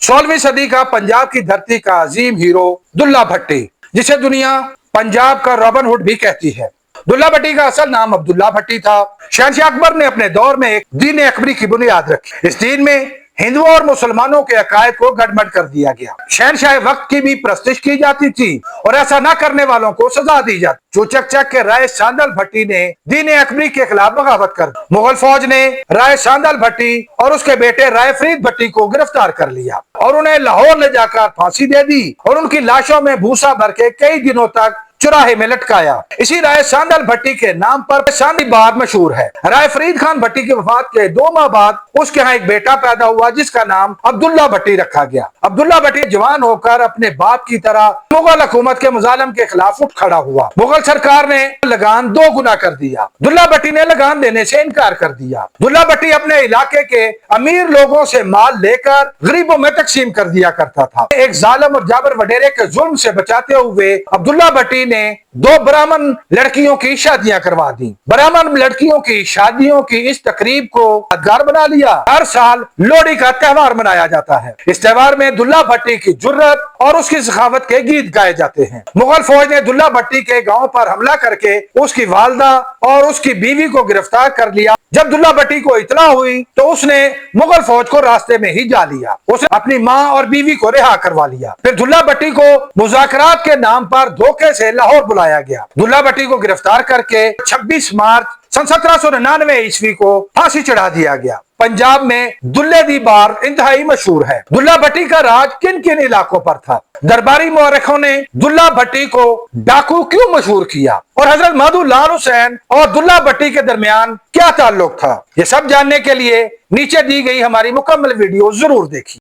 16वीं सदी का पंजाब की धरती का अजीम हीरो दुल्ला भट्टी, जिसे दुनिया पंजाब का रॉबिन हुड भी कहती है। दुल्ला भट्टी का असल नाम अब्दुल्ला भट्टी था। शहंशाह अकबर ने अपने दौर में एक दीन अकबरी की बुनियाद रखी। इस दीन में हिंदुओं और मुसलमानों के अकायद को गड़बड़ कर दिया गया। शहंशाह वक्त की भी प्रस्तिश की जाती थी और ऐसा न करने वालों को सजा दी जाती। चूचकचक के राय सांदल भट्टी ने दीन अकबरी के खिलाफ बगावत कर मुगल फौज ने राय सांदल भट्टी और उसके बेटे राय फरीद भट्टी को गिरफ्तार कर लिया और उन्हें लाहौर ले जाकर फांसी दे दी और उनकी लाशों में भूसा भर के कई दिनों तक चुराहे में लटकाया। इसी राय सांदल भट्टी के नाम पर सांदी बाग मशहूर है। राय फरीद खान भट्टी की वफात के 2 माह बाद उसके यहाँ एक बेटा पैदा हुआ जिसका नाम अब्दुल्ला भट्टी रखा गया। अब्दुल्ला भट्टी जवान होकर अपने बाप की तरह मुगल हुकूमत के मुजालिम के खिलाफ उठ खड़ा हुआ। मुगल सरकार ने लगान 2 गुना कर दिया। दुल्ला भट्टी ने लगान देने से इनकार कर दिया। दुल्ला भट्टी अपने इलाके के अमीर लोगों से माल लेकर गरीबों में तकसीम कर दिया करता था। एक जालिम और जाबर वडेरे के जुल्म से बचाते हुए अब्दुल्ला भट्टी ने 2 ब्राह्मण लड़कियों की शादियां करवा दी। ब्राह्मण लड़कियों की शादियों की इस तकरीब को यादगार बना लिया। हर साल लोहड़ी का त्योहार मनाया जाता है। इस त्योहार में दुल्ला भट्टी की जुर्रत और उसकी सखावत के गीत गाए जाते हैं। मुगल फौज ने दुल्ला भट्टी के गांव पर हमला करके उसकी वालदा और उसकी बीवी को गिरफ्तार कर लिया। जब दुल्ला भट्टी को इत्तला हुई तो उसने मुगल फौज को रास्ते में ही जा लिया। उसने अपनी मां और बीवी को रिहा करवा लिया। फिर दुल्ला भट्टी को मुज़ाकरात के नाम पर धोखे से लाहौर बुलाया गया। दुल्ला भट्टी को गिरफ्तार करके 26 मार्च सन 1799 ईस्वी को फांसी चढ़ा दिया गया। पंजाब में दुल्ले दी बार इंतहाई मशहूर है। दुल्ला भट्टी का राज किन किन इलाकों पर था? दरबारी मौरखों ने दुल्ला भट्टी को डाकू क्यों मशहूर किया और हजरत महमूद लाल हुसैन और दुल्ला भट्टी के दरमियान क्या ताल्लुक था? ये सब जानने के लिए नीचे दी गई हमारी मुकम्मल वीडियो जरूर देखिए।